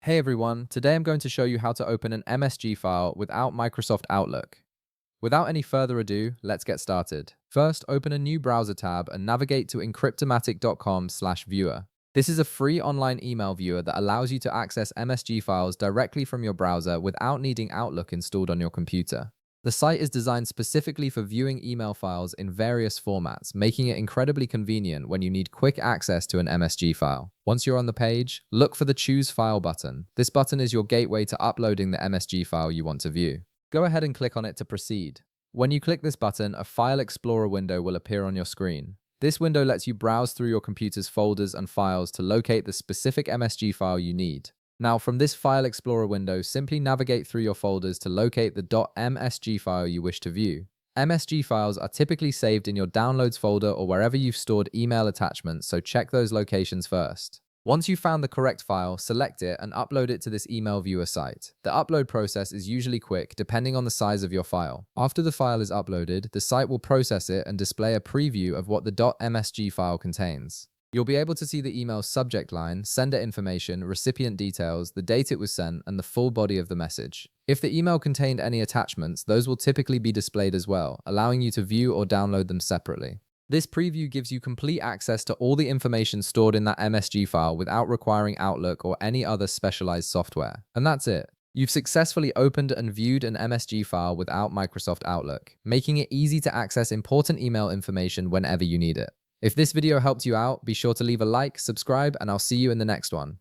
Hey everyone, today I'm going to show you how to open an MSG file without Microsoft Outlook. Without any further ado, let's get started. First, open a new browser tab and navigate to encryptomatic.com/viewer. This is a free online email viewer that allows you to access MSG files directly from your browser without needing Outlook installed on your computer. The site is designed specifically for viewing email files in various formats, making it incredibly convenient when you need quick access to an MSG file. Once you're on the page, look for the Choose File button. This button is your gateway to uploading the MSG file you want to view. Go ahead and click on it to proceed. When you click this button, a File Explorer window will appear on your screen. This window lets you browse through your computer's folders and files to locate the specific MSG file you need. Now, from this File Explorer window, simply navigate through your folders to locate the .msg file you wish to view. MSG files are typically saved in your Downloads folder or wherever you've stored email attachments, so check those locations first. Once you've found the correct file, select it and upload it to this email viewer site. The upload process is usually quick, depending on the size of your file. After the file is uploaded, the site will process it and display a preview of what the .msg file contains. You'll be able to see the email's subject line, sender information, recipient details, the date it was sent, and the full body of the message. If the email contained any attachments, those will typically be displayed as well, allowing you to view or download them separately. This preview gives you complete access to all the information stored in that MSG file without requiring Outlook or any other specialized software. And that's it. You've successfully opened and viewed an MSG file without Microsoft Outlook, making it easy to access important email information whenever you need it. If this video helped you out, be sure to leave a like, subscribe, and I'll see you in the next one.